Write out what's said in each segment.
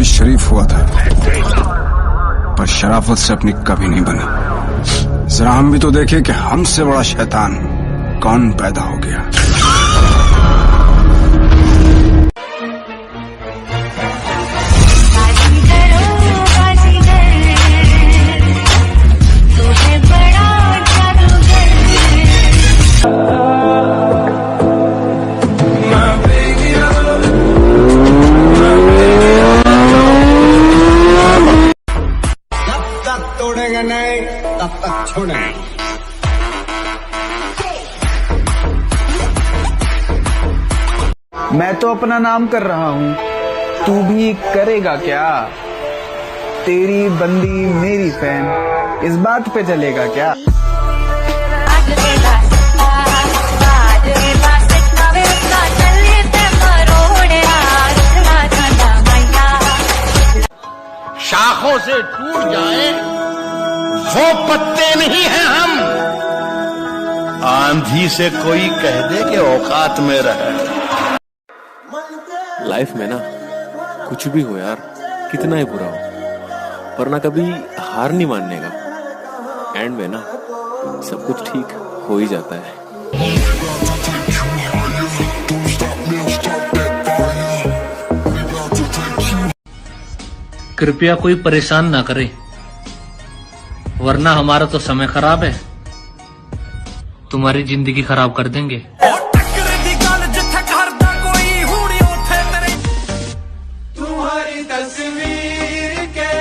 भी शरीफ हुआ था, पर शराफत से अपनी कभी नहीं बनी। जरा हम भी तो देखे कि हमसे बड़ा शैतान कौन पैदा हो गया। तोड़ेंगे नहीं तब तक छोड़ेंगे। मैं तो अपना नाम कर रहा हूँ, तू भी करेगा क्या? तेरी बंदी मेरी फैन, इस बात पे चलेगा क्या? शाखों से टूट जाए वो पत्ते नहीं हैं हम। आंधी से कोई कह दे कि औकात में रहे। लाइफ में ना कुछ भी हो यार, कितना ही बुरा हो, पर ना कभी हार नहीं मानने का। एंड में ना सब कुछ ठीक हो ही जाता है। कृपया कोई परेशान ना करे, वरना हमारा तो समय खराब है, तुम्हारी जिंदगी खराब कर देंगे। तुम्हारी तस्वीर के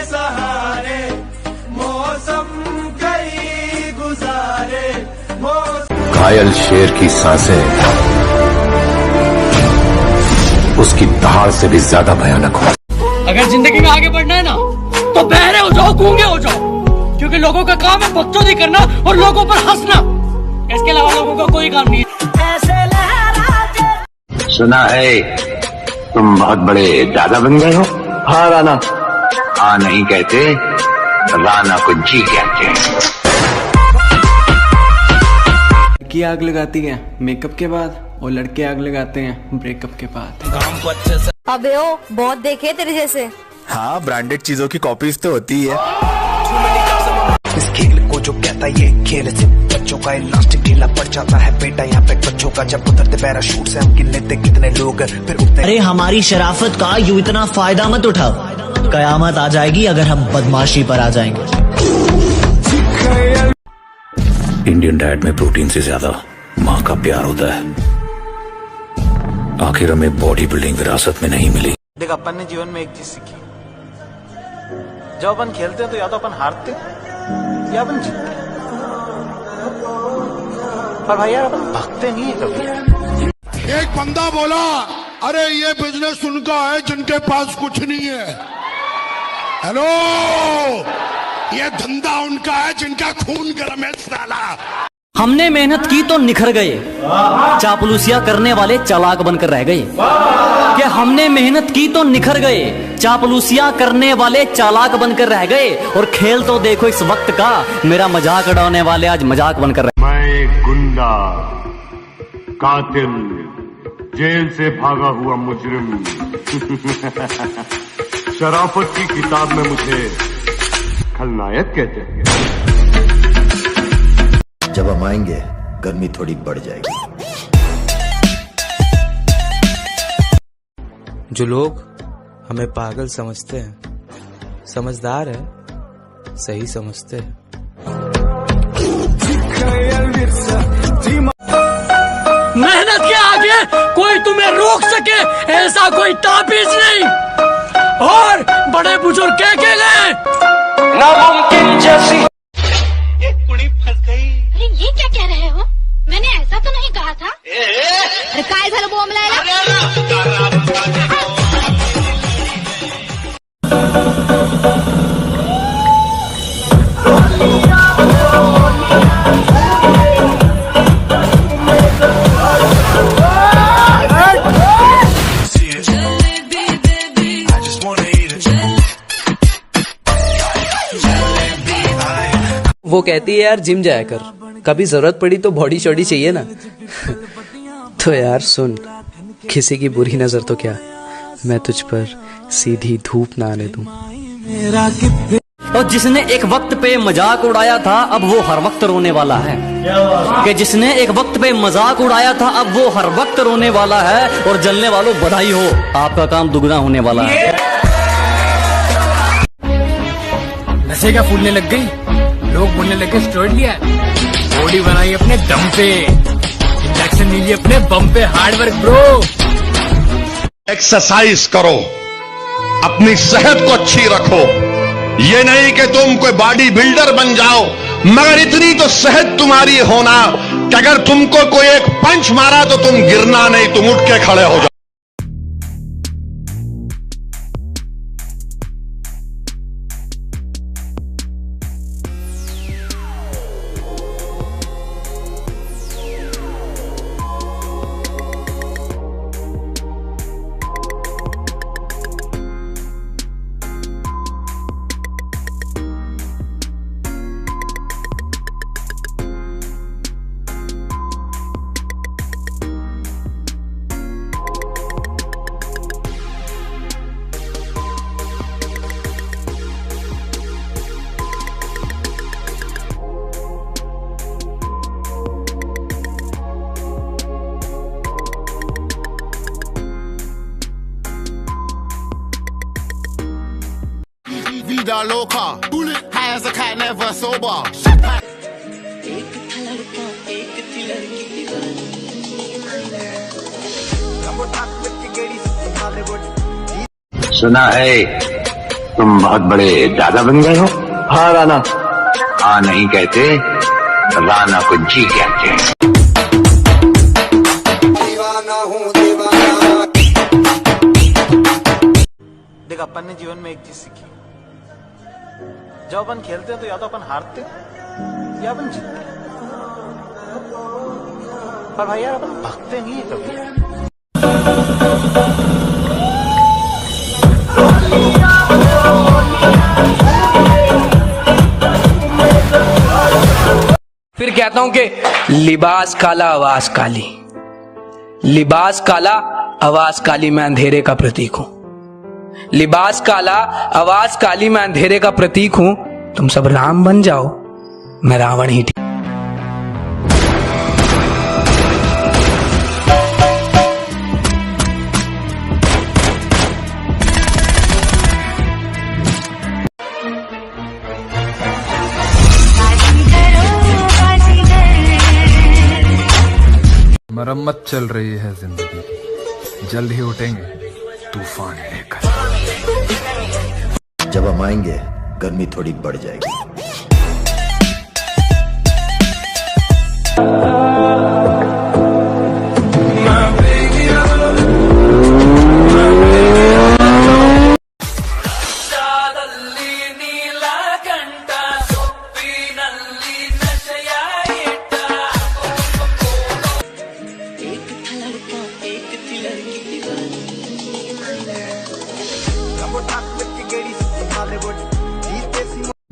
सहारे मौसम कई गुजारे। घायल शेर की सांसें उसकी दहाड़ से भी ज्यादा भयानक हो। अगर जिंदगी में आगे बढ़ना है ना, तो बहरे हो जाओ, गूंगे हो जाओ, क्योंकि लोगों का काम है बकचोदी करना और लोगों पर हंसना। इसके अलावा लोगों का कोई काम नहीं है। सुना है तुम बहुत बड़े दादा बन गए हो। हाँ राना। हाँ नहीं कहते, राना को जी कहते हैं। लड़की आग लगाती है मेकअप के बाद और लड़के आग लगाते हैं ब्रेकअप के बाद। अबे ओ, बहुत देखे तेरे जैसे। हाँ, ब्रांडेड चीजों की कॉपीज तो होती है। इस खेल को जो कहता ये खेल से बच्चों का इलास्टिक ढीला पड़ जाता है बेटा। यहाँ पे बच्चों का जब उतरते पैराशूट से हम गिन लेते कितने लोग फिर उठते। अरे हमारी शराफत का यूं इतना फायदा मत उठाओ, कयामत आ जाएगी अगर हम बदमाशी पर आ जाएंगे। इंडियन डाइट में प्रोटीन से ज्यादा माँ का प्यार होता है। आखिर हमें बॉडी बिल्डिंग विरासत में नहीं मिली। देख, अपन ने जीवन में एक चीज सीखी, जब अपन खेलते हैं तो या तो अपन हारते या अपन जीतते, पर भाई यार अपन भागते नहीं है कभी। एक बंदा बोला, अरे ये बिजनेस उनका है जिनके पास कुछ नहीं है। हेलो, ये धंधा उनका है जिनका खून गर्म है साला। हमने मेहनत की तो निखर गए, चापलूसियां करने वाले चालाक बनकर रह गए। कि हमने मेहनत की तो निखर गए, चापलूसियां करने वाले चालाक बनकर रह गए। और खेल तो देखो इस वक्त का, मेरा मजाक उड़ाने वाले आज मजाक बनकर रह। मैं एक गुंडा, कातिल, जेल से भागा हुआ मुजरिम। शराफत की किताब में मुझे खलनायक कहते हैं। जब हम आएंगे गर्मी थोड़ी बढ़ जाएगी। जो लोग हमें पागल समझते हैं, समझदार है, सही समझते हैं। मेहनत के आगे कोई तुम्हें रोक सके ऐसा कोई ताबीज नहीं। और बड़े बुजुर्ग कह के गए, नामुमकिन जैसी एक कुड़ी फंस गई। अरे ये क्या कह रहे हो? मैंने ऐसा तो नहीं कहा था। अरे काय झालं बोंबलायला? वो कहती है यार जिम जाया कर, कभी जरूरत पड़ी तो बॉडी शॉडी चाहिए ना। तो यार सुन, किसी की बुरी नजर तो क्या, मैं तुझ पर सीधी धूप ना आने दूं। और जिसने एक वक्त पे मजाक उड़ाया था अब वो हर वक्त रोने वाला है। कि जिसने एक वक्त पे मजाक उड़ाया था अब वो हर वक्त रोने वाला है। और जलने वालों बधाई हो, आपका काम दुगना होने वाला है। नशे क्या फूलने लग गई, लोग बोलने लगे स्टेरॉइड लिया, बॉडी बनाई अपने दम पे, इंजेक्शन लीजिए अपने बम पे, हार्ड वर्क ब्रो। एक्सरसाइज करो, अपनी सेहत को अच्छी रखो। ये नहीं कि तुम कोई बॉडी बिल्डर बन जाओ, मगर इतनी तो सेहत तुम्हारी होना कि अगर तुमको कोई एक पंच मारा तो तुम गिरना नहीं, तुम उठ के खड़े हो जाओ। Vida loca, high as a cat, never sober. सुना है तुम बहुत बड़े दादा बन गए हो। हाँ राना, हाँ नहीं कहते, राना को जी कहते हैं। देख, अपन ने जीवन में एक चीज सीखी, जब अपन खेलते हैं तो या तो अपन हारते या अपन जीतते हैं, पर भाई यार अपन भागते नहीं है कभी। फिर कहता हूं कि लिबास काला आवाज काली, लिबास काला आवाज काली, मैं अंधेरे का प्रतीक हूं। लिबास काला आवाज काली, मैं अंधेरे का प्रतीक हूं। तुम सब राम बन जाओ, मैं रावण ही ठीक। मरम्मत चल रही है जिंदगी की, जल्द ही उठेंगे तूफान लेकर। जब हम आएंगे गर्मी थोड़ी बढ़ जाएगी।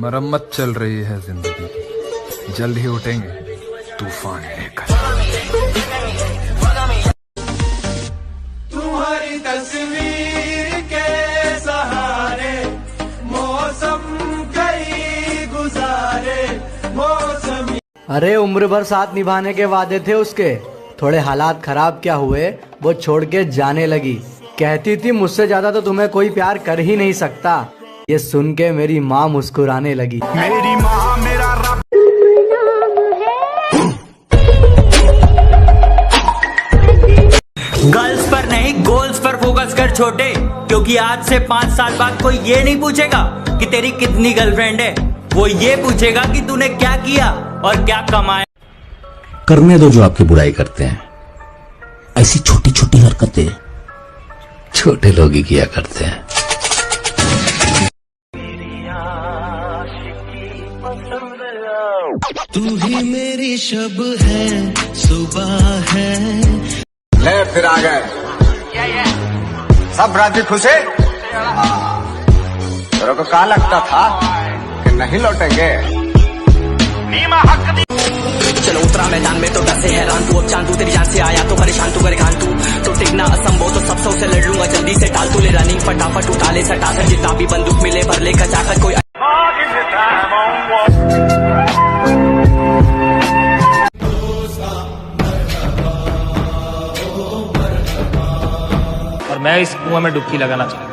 मरम्मत चल रही है जिंदगी की, जल्द ही उठेंगे तूफान लेकर। तुम्हारी तस्वीर के सहारे मौसम कई गुजारे, मौसम। अरे उम्र भर साथ निभाने के वादे थे उसके, थोड़े हालात खराब क्या हुए, वो छोड़ के जाने लगी। कहती थी मुझसे ज्यादा तो तुम्हें कोई प्यार कर ही नहीं सकता। ये सुन के मेरी माँ मुस्कुराने लगी। मेरी माँ मेरा रब। गर्ल्स पर नहीं गोल्स पर फोकस कर छोटे, क्योंकि आज से 5 साल बाद कोई ये नहीं पूछेगा कि तेरी कितनी गर्लफ्रेंड है, वो ये पूछेगा कि तूने क्या किया और क्या कमाया। करने दो जो आपकी बुराई करते हैं, ऐसी छोटी छोटी हरकतें छोटे लोग ही किया करते हैं। तू ही मेरी शब है, सुबह है। ले फिर आ गए सब राजी खुश है। तेरे को कहा लगता था कि नहीं लौटेंगे। चलो उतरा मैदान में तो डसे हैरान तू, अब चांदू तेरी जान से आया तो परेशान तू करे खान तू, तो टिकना असंभव तो सब सौ से लड़ लूंगा जल्दी से टाल तू ले फटाफट उठा ले सटाकर, जितना भी बंदूक मिले भर ले कचाकर। कोई और मैं इस कुएं में डुबकी लगाना चाहता हूं,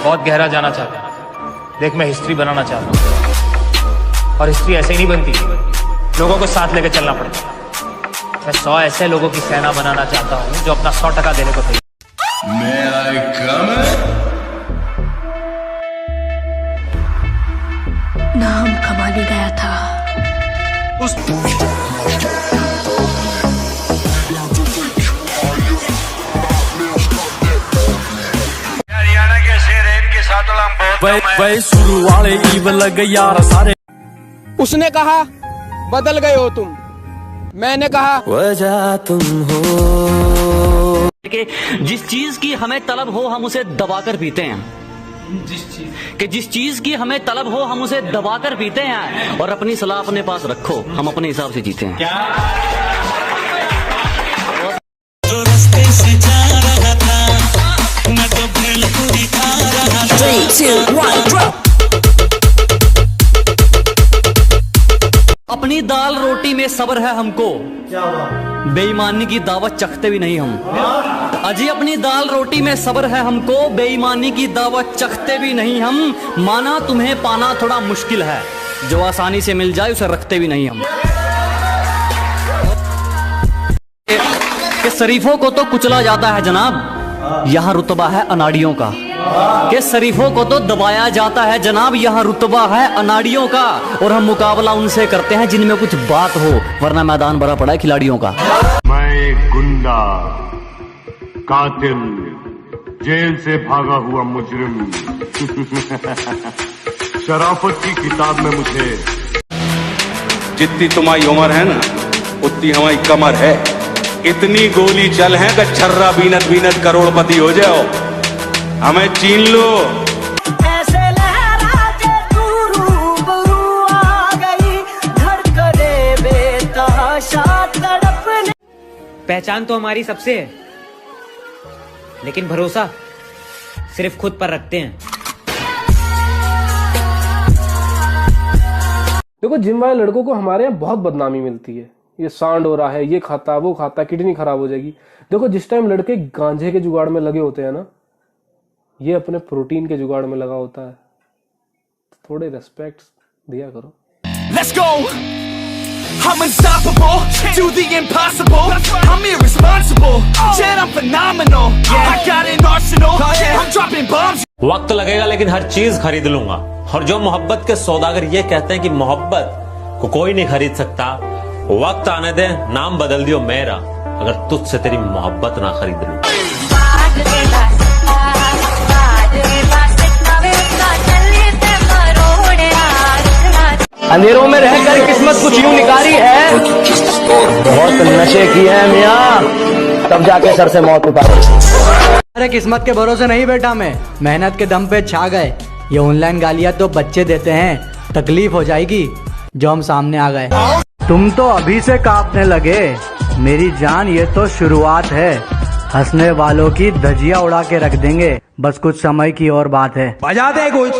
बहुत गहरा जाना चाहता हूं। देख, मैं हिस्ट्री बनाना चाहता हूं, और हिस्ट्री ऐसे ही नहीं बनती, लोगों को साथ लेकर चलना पड़ता। मैं 100 ऐसे लोगों की सेना बनाना चाहता हूं जो अपना 100% देने को तैयार। नाम कमाने गया था उस शुरू वाले ईव लग यार सारे। उसने कहा बदल गए हो तुम, मैंने कहा वजह तुम हो। कि जिस चीज की हमें तलब हो हम उसे दबाकर पीते हैं, जिस चीज की हमें तलब हो हम उसे दबाकर पीते हैं, और अपनी सलाह अपने पास रखो, हम अपने हिसाब से जीते हैं। जो रास्ते से जा रहा था मैं तो भेलपुरी खा रहा था। 3, 2, 1 drop। अपनी दाल रोटी में सब्र है हमको, बेईमानी की दावत चखते भी नहीं हम। अजी अपनी दाल रोटी में सब्र है हमको, बेईमानी की दावत चखते भी नहीं हम। माना तुम्हें पाना थोड़ा मुश्किल है, जो आसानी से मिल जाए उसे रखते भी नहीं हम। कि शरीफों को तो कुचला जाता है जनाब, यहाँ रुतबा है अनाड़ियों का। कि शरीफों को तो दबाया जाता है जनाब, यहाँ रुतबा है अनाड़ियों का। और हम मुकाबला उनसे करते हैं जिनमें कुछ बात हो, वरना मैदान भरा पड़ा है खिलाड़ियों का। मैं एक गुंडा, कातिल, जेल से भागा हुआ मुजरिम। शराफत की किताब में मुझे जितनी तुम्हारी उम्र है ना उतनी हमारी कमर है। इतनी गोली चल है कि छर्रा बीनत बीनत करोड़पति हो जाओ, हमें चीन लो। ऐसे लहरा के तू रूबरू आ गई, धड़कने बेतहाशा तड़पने। पहचान तो हमारी सबसे है, लेकिन भरोसा सिर्फ खुद पर रखते हैं। देखो, जिम वाले लड़कों को हमारे यहाँ बहुत बदनामी मिलती है, ये सांड हो रहा है, ये खाता वो खाता, किडनी खराब हो जाएगी। देखो, जिस टाइम लड़के गांजे के जुगाड़ में लगे होते हैं ना, ये अपने प्रोटीन के जुगाड़ में लगा होता है। थोड़े रेस्पेक्ट दिया करो। Let's go! I'm unstoppable, do the impossible. I'm irresponsible, shit I'm phenomenal. I got an arsenal, I'm dropping bombs. वक्त लगेगा लेकिन हर चीज खरीद लूंगा। और जो मोहब्बत के सौदागर ये कहते हैं कि मोहब्बत को कोई नहीं खरीद सकता, वक्त आने दे, नाम बदल दियो मेरा, अगर तुझसे तेरी मोहब्बत ना खरीद लूं। अंधेरों में रहकर किस्मत कुछ यूं निकारी है, बहुत नशे किए हैं मियां, तब जाके सर से मौत उतारी। अरे किस्मत के भरोसे नहीं बैठा मैं, मेहनत के दम पे छा गए। ये ऑनलाइन गालियां तो बच्चे देते हैं, तकलीफ हो जाएगी जो हम सामने आ गए। तुम तो अभी से कांपने लगे, मेरी जान ये तो शुरुआत है। हंसने वालों की धजिया उड़ा के रख देंगे, बस कुछ समय की और बात है। बजा दे कुछ।